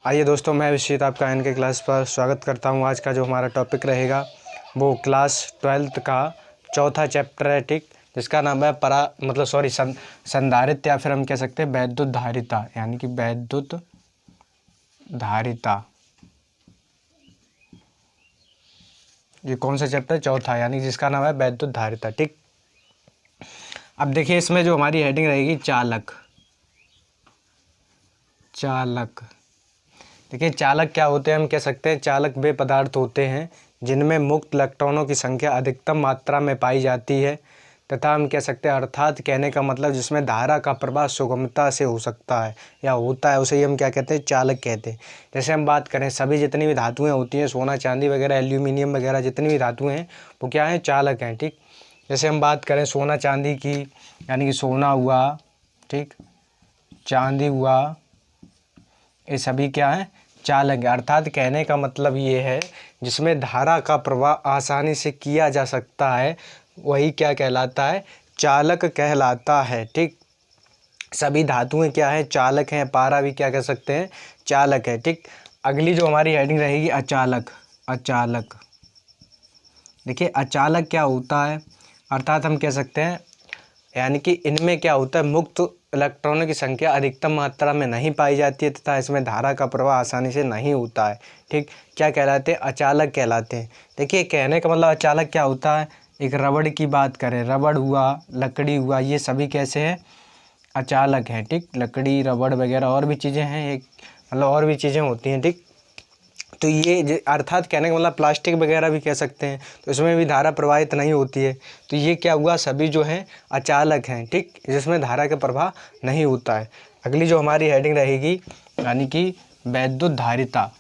आइए दोस्तों, मैं विश्वित आपका एन के क्लास पर स्वागत करता हूं। आज का जो हमारा टॉपिक रहेगा वो क्लास 12th का चौथा चैप्टर है, ठीक, जिसका नाम है संधारित्र, या फिर हम कह सकते हैं वैद्युत धारिता, यानी कि वैद्युत धारिता। ये कौन सा चैप्टर? चौथा, यानी जिसका नाम है वैद्युत धारिता, ठीक। अब देखिए, इसमें जो हमारी हेडिंग रहेगी चालक। देखिए, चालक क्या होते हैं? हम कह सकते हैं चालक वे पदार्थ होते हैं जिनमें मुक्त इलेक्ट्रॉनों की संख्या अधिकतम मात्रा में पाई जाती है, तथा हम कह सकते हैं, अर्थात कहने का मतलब जिसमें धारा का प्रवाह सुगमता से हो सकता है या होता है, उसे ही हम क्या कहते हैं? चालक कहते हैं। जैसे हम बात करें, सभी जितनी भी धातुएं होती हैं, सोना चांदी वगैरह, एल्यूमिनियम वगैरह, जितनी भी धातुएं हैं वो क्या हैं? चालक हैं, ठीक। जैसे हम बात करें सोना चांदी की, यानी कि सोना हुआ, ठीक, चांदी हुआ, ये सभी क्या है? चालक है। अर्थात कहने का मतलब ये है जिसमें धारा का प्रवाह आसानी से किया जा सकता है, वही क्या कहलाता है? चालक कहलाता है, ठीक। सभी धातुएं क्या है? चालक हैं। पारा भी क्या कह सकते हैं? चालक है, ठीक। अगली जो हमारी हेडिंग रहेगी अचालक। देखिए, अचालक क्या होता है? अर्थात हम कह सकते हैं, यानी कि इनमें क्या होता है? मुक्त इलेक्ट्रॉनों की संख्या अधिकतम मात्रा में नहीं पाई जाती है, तथा इसमें धारा का प्रवाह आसानी से नहीं होता है, ठीक। क्या कहलाते हैं? अचालक कहलाते हैं। देखिए, कहने का मतलब अचालक क्या होता है? एक रबड़ की बात करें, रबड़ हुआ, लकड़ी हुआ, ये सभी कैसे हैं? अचालक हैं, ठीक। लकड़ी, रबड़ वगैरह और भी चीज़ें हैं, एक मतलब और भी चीज़ें होती हैं, ठीक। तो ये अर्थात कहने का मतलब प्लास्टिक वगैरह भी कह सकते हैं, तो इसमें भी धारा प्रवाहित नहीं होती है। तो ये क्या हुआ? सभी जो हैं अचालक हैं, ठीक, जिसमें धारा का प्रवाह नहीं होता है। अगली जो हमारी हेडिंग रहेगी, यानी कि वैद्युत धारिता।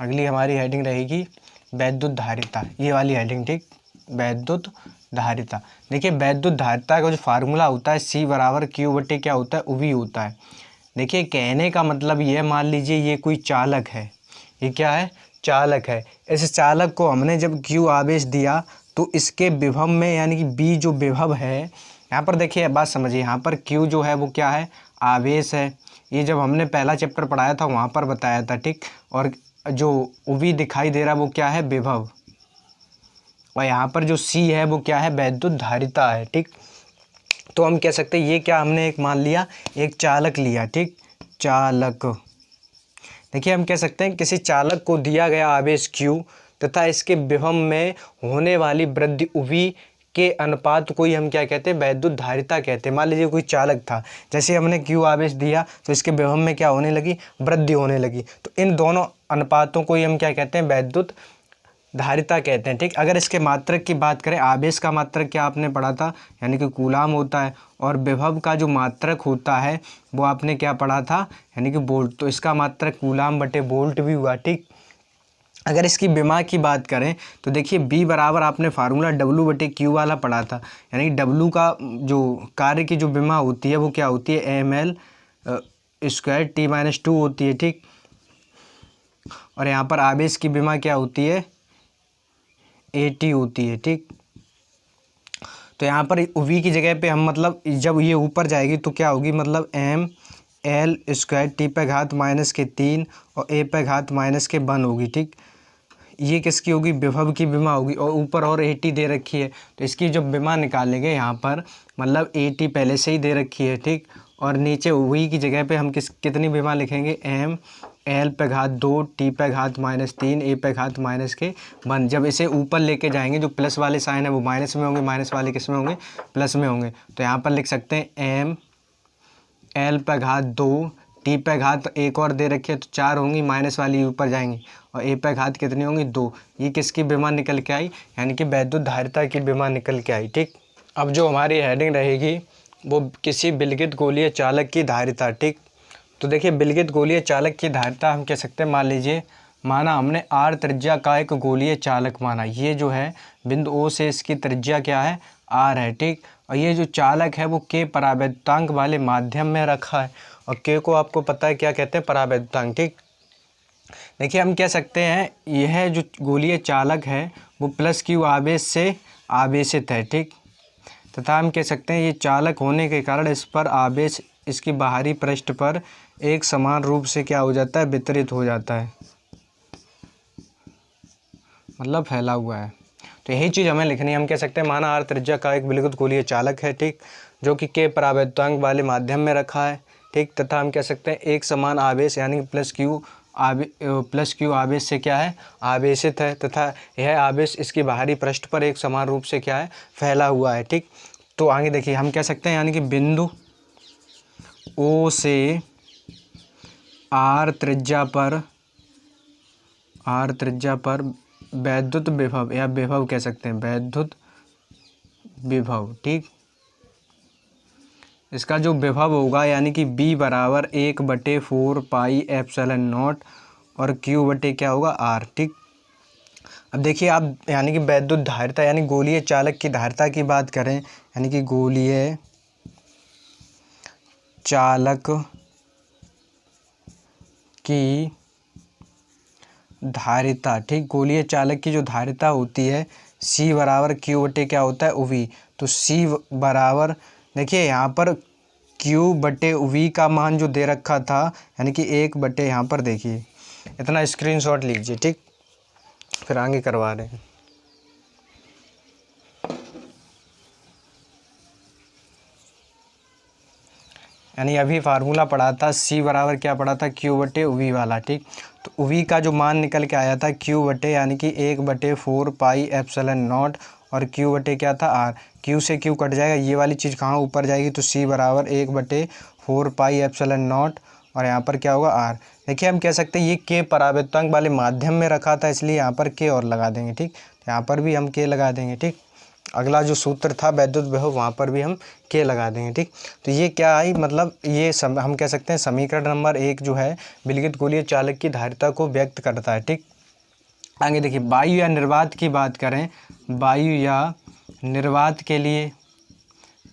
अगली हमारी हेडिंग रहेगी वैद्युत धारिता, ये वाली हेडिंग, ठीक, वैद्युत धारिता। देखिए, वैद्युत धारिता का जो फार्मूला होता है C = Q/, क्या होता है? UV होता है। देखिए, कहने का मतलब ये, मान लीजिए ये कोई चालक है, ये क्या है? चालक है। इस चालक को हमने जब Q आवेश दिया तो इसके विभव में, यानी कि B जो विभव है, यहाँ पर देखिए बात समझिए, यहाँ पर Q जो है वो क्या है? आवेश है। ये जब हमने पहला चैप्टर पढ़ाया था वहाँ पर बताया था, ठीक। और जो UV दिखाई दे रहा है वो क्या है? विभव। और यहाँ पर जो C है वो क्या है? वैद्युत धारिता है, ठीक। तो हम कह सकते हैं ये क्या हमने एक मान लिया, एक चालक लिया, ठीक, चालक। देखिए, हम कह सकते हैं किसी चालक को दिया गया आवेश Q तथा इसके विभव में होने वाली वृद्धि UV के अनुपात को ही हम क्या कहते हैं? वैद्युत धारिता कहते हैं। मान लीजिए कोई चालक था, जैसे हमने Q आवेश दिया तो इसके विभव में क्या होने लगी? वृद्धि होने लगी। तो इन दोनों अनुपातों को ही हम क्या कहते हैं? वैद्युत धारिता कहते हैं, ठीक। अगर इसके मात्रक की बात करें, आवेश का मात्रक क्या आपने पढ़ा था? यानी कि कूलाम होता है। और विभव का जो मात्रक होता है वो आपने क्या पढ़ा था? यानी कि वोल्ट। तो इसका मात्रक कूलाम/वोल्ट भी हुआ, ठीक। अगर इसकी विमा की बात करें तो देखिए, B बराबर आपने फार्मूला W/Q वाला पढ़ा था, यानी कि W का जो कार्य की जो विमा होती है वो क्या होती है? ml² T-2 होती है, ठीक। और यहाँ पर आवेश की विमा क्या होती है? AT होती है, ठीक। तो यहाँ पर UV की जगह पे हम मतलब जब ये ऊपर जाएगी तो क्या होगी? मतलब ml² T⁻³ और A⁻⁻1 होगी, ठीक। ये किसकी होगी? विभव की विमा होगी। और ऊपर और AT दे रखी है, तो इसकी जब विमा निकालेंगे यहाँ पर, मतलब AT पहले से ही दे रखी है, ठीक। और नीचे UV की जगह पे हम कितनी विमा लिखेंगे? ml/2 T⁻³ A⁻⁻1। जब इसे ऊपर लेके जाएंगे, जो प्लस वाले साइन है वो माइनस में होंगे, माइनस वाले किस में होंगे? प्लस में होंगे। तो यहाँ पर लिख सकते हैं ml/2 T⁻, एक और दे रखी है तो 4 होंगी, माइनस वाली ऊपर जाएंगी, और A⁻ कितनी होंगी? 2। ये किसकी विमा निकल के आई? यानी कि वैद्युत धारिता की विमा निकल के आई, ठीक। अब जो हमारी हेडिंग रहेगी वो किसी विलगित गोलीय चालक की धारिता, ठीक। तो देखिए, विलगित गोलीय चालक की धारिता हम कह सकते हैं, मान लीजिए, माना हमने R त्रिज्या का एक गोलीय चालक माना। ये जो है बिंदु O से इसकी त्रिज्या क्या है? R है, ठीक। और ये जो चालक है वो K परावैद्युतांक वाले माध्यम में रखा है, और K को आपको पता है क्या कहते हैं? परावैद्युतांक, ठीक। देखिए, हम कह सकते हैं यह जो गोलीय चालक है वो +Q आवेश से आवेशित है, ठीक। तथा हम कह सकते हैं ये चालक होने के कारण इस पर आवेश इसकी बाहरी पृष्ठ पर एक समान रूप से क्या हो जाता है, वितरित हो जाता है, मतलब फैला हुआ है। तो यही चीज़ हमें लिखनी है। हम कह सकते हैं माना आर त्रिज्या का एक विलुप्त गोलीय चालक है, ठीक, जो कि के परावैद्युतांक वाले माध्यम में रखा है, ठीक, तथा हम कह सकते हैं एक समान आवेश यानी प्लस क्यू आवेश से क्या है, आवेशित है, तथा यह आवेश इसकी बाहरी पृष्ठ पर एक समान रूप से क्या है, फैला हुआ है, ठीक। तो आगे देखिए हम कह सकते हैं यानी कि बिंदु ओ से आर त्रिज्या पर वैद्युत विभव या विभव कह सकते हैं, वैद्युत विभव, ठीक, इसका जो विभव होगा यानी कि B बराबर 1/4 पाई एप्सिलॉन नॉट और Q बटे क्या होगा, R, ठीक। अब देखिए आप यानी कि वैद्युत धारिता यानी गोलीय चालक की धारिता की बात करें, यानी कि गोलीय चालक की धारिता, ठीक, गोलीय चालक की जो धारिता होती है C बराबर Q बटे क्या होता है, UV। तो C बराबर देखिए यहाँ पर Q बटे UV का मान जो दे रखा था यानी कि 1/, यहाँ पर देखिए इतना स्क्रीनशॉट लीजिए, ठीक, फिर आगे करवा रहे हैं। यानी अभी फार्मूला पढ़ा था C बराबर क्या पढ़ा था, Q बटे UV वाला, ठीक। तो UV का जो मान निकल के आया था Q बटे यानी कि 1/4 पाई एप्सिलॉन नॉट और Q बटे क्या था, R। Q से Q कट जाएगा, ये वाली चीज़ कहाँ ऊपर जाएगी, तो C बराबर 1/4 पाई एप्सिलॉन नॉट और यहाँ पर क्या होगा, R। देखिए हम कह सकते हैं ये K परावैद्युतांक वाले माध्यम में रखा था, इसलिए यहाँ पर K और लगा देंगे, ठीक। यहाँ पर भी हम K लगा देंगे, ठीक। अगला जो सूत्र था वैद्युत विभव, वहाँ पर भी हम K लगा देंगे, ठीक। तो ये क्या आई, मतलब ये हम कह सकते हैं समीकरण नंबर 1 जो है विलगित गोलीय चालक की धारिता को व्यक्त करता है, ठीक। आगे देखिए वायु या निर्वात की बात करें, वायु या निर्वात के लिए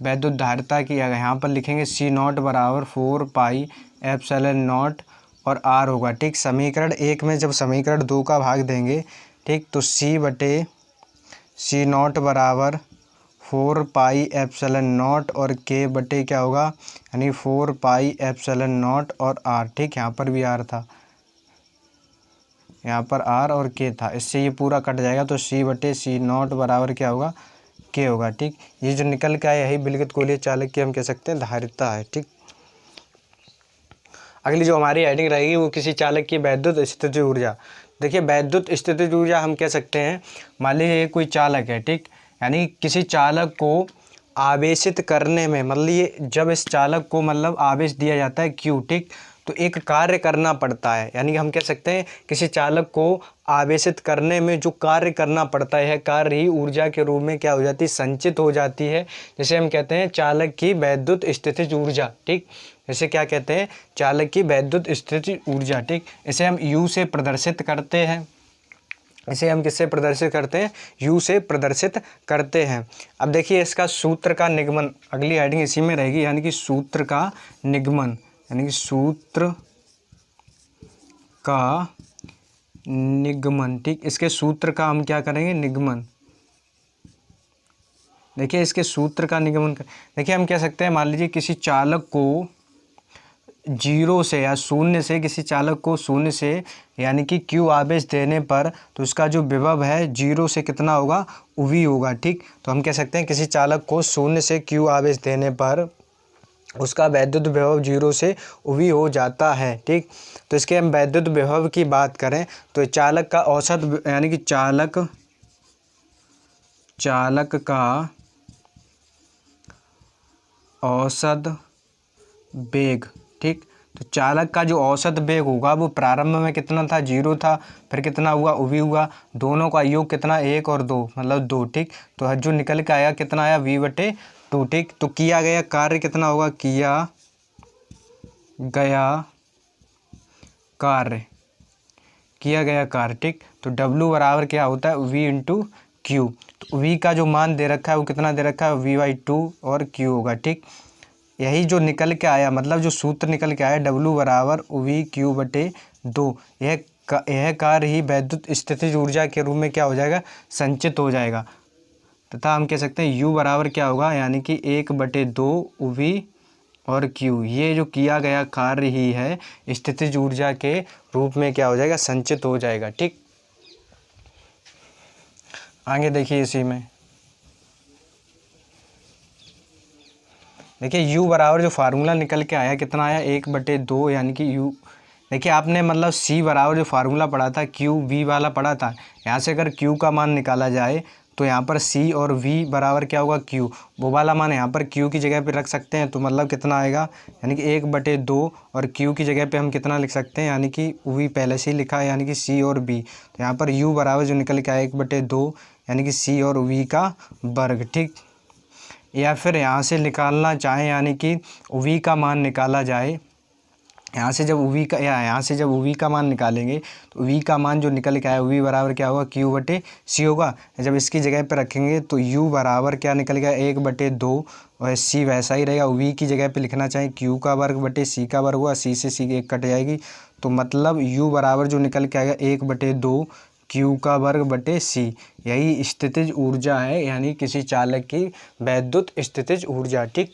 वैद्युत धारिता की यहाँ पर लिखेंगे C0 बराबर 4 पाई एप्सिलॉन नॉट और R होगा, ठीक। समीकरण 1 में जब समीकरण 2 का भाग देंगे, ठीक, तो C0 बराबर 4 पाई एप्सिलॉन नॉट और K बटे क्या होगा, यानी 4 पाई एप्सिलॉन नॉट और R, ठीक। यहाँ पर भी R था, यहाँ पर R और K था, इससे ये पूरा कट जाएगा, तो C बटे C0 बराबर क्या होगा, K होगा, ठीक। ये जो निकल के आया यही विलगित गोलीय चालक की हम कह सकते हैं धारिता है, ठीक। अगली जो हमारी हेडिंग रहेगी वो किसी चालक की वैद्युत स्थितिज ऊर्जा। देखिए वैद्युत स्थितिज ऊर्जा हम कह सकते हैं, मान लीजिए कोई चालक है, ठीक, यानी किसी चालक को आवेशित करने में, मतलब ये जब इस चालक को मतलब आवेश दिया जाता है Q, ठीक, तो एक कार्य करना पड़ता है, यानी कि हम कह सकते हैं किसी चालक को आवेशित करने में जो कार्य करना पड़ता है, कार्य ही ऊर्जा के रूप में क्या हो जाती है, संचित हो जाती है, जिसे हम कहते हैं चालक की वैद्युत स्थितिज ऊर्जा, ठीक। इसे क्या कहते हैं, चालक की वैद्युत स्थितिज ऊर्जा, ठीक। इसे हम U से प्रदर्शित करते हैं, इसे हम किससे प्रदर्शित करते हैं, U से प्रदर्शित करते हैं। अब देखिए इसका सूत्र का निगमन, अगली हेडिंग इसी में रहेगी, यानी कि सूत्र का निगमन, यानी कि सूत्र का निगमन, ठीक। इसके सूत्र का हम क्या करेंगे, निगमन। देखिए इसके सूत्र का निगमन देखिए हम कह सकते हैं, मान लीजिए किसी चालक को 0 से या 0 से, किसी चालक को 0 से यानी कि Q आवेश देने पर तो उसका जो विभव है 0 से कितना होगा, UV होगा, ठीक। तो हम कह सकते हैं किसी चालक को 0 से Q आवेश देने पर उसका वैद्युत विभव 0 से UV हो जाता है, ठीक। तो इसके हम वैद्युत विभव की बात करें तो चालक का औसत यानी कि चालक का औसत वेग, ठीक। तो चालक का जो औसत वेग होगा वो प्रारंभ में कितना था, 0 था, फिर कितना हुआ, UV हुआ, दोनों का योग कितना, 1 और 2 मतलब 2, ठीक। तो जो निकल के आया कितना आया, V/2, ठीक। तो किया गया कार्य कितना होगा, किया गया कार्य, ठीक। तो W बराबर क्या होता है, V/Q। तो V का जो मान दे रखा है वो कितना दे रखा है, V/2 और Q होगा, ठीक। यही जो निकल के आया, मतलब जो सूत्र निकल के आया W बराबर VQ/2, यह कार्य ही वैद्युत स्थितिज ऊर्जा के रूप में क्या हो जाएगा, संचित हो जाएगा, तथा हम कह सकते हैं U बराबर क्या होगा, यानी कि 1/2 UV और Q, ये जो किया गया कार्य ही है स्थितिज ऊर्जा के रूप में क्या हो जाएगा, संचित हो जाएगा। ठीक, आगे देखिए इसी में देखिए U बराबर जो फार्मूला निकल के आया कितना आया, 1/2, यानी कि U, देखिए आपने मतलब C बराबर जो फार्मूला पढ़ा था Q V वाला पढ़ा था, यहाँ से अगर Q का मान निकाला जाए तो यहाँ पर C और V बराबर क्या होगा, Q, वो वाला मान यहाँ पर Q की जगह पे रख सकते हैं, तो मतलब कितना आएगा, यानी कि 1/2, और Q की जगह पे हम कितना लिख सकते हैं, यानी कि V पहले से ही लिखा है, यानी कि C और B, तो यहाँ पर U बराबर जो निकल के आया 1/2, यानी कि C और V का वर्ग। ठीक, या फिर यहाँ से निकालना चाहें, यानी कि V का मान निकाला जाए, यहाँ से जब V का, या यहाँ से जब V का मान निकालेंगे तो V का मान जो निकल के आया V बराबर क्या होगा, Q/C होगा। जब इसकी जगह पे रखेंगे तो U बराबर क्या निकल गया, 1/2, और C वैसा ही रहेगा। V की जगह पे लिखना चाहें Q का वर्ग बटे C का वर्ग हुआ, C से C एक कट जाएगी, तो मतलब U बराबर जो निकल के आएगा 1/2 Q का वर्ग बटे C, यही स्थितिज ऊर्जा है, यानी किसी चालक की वैद्युत स्थितिज ऊर्जा। ठीक।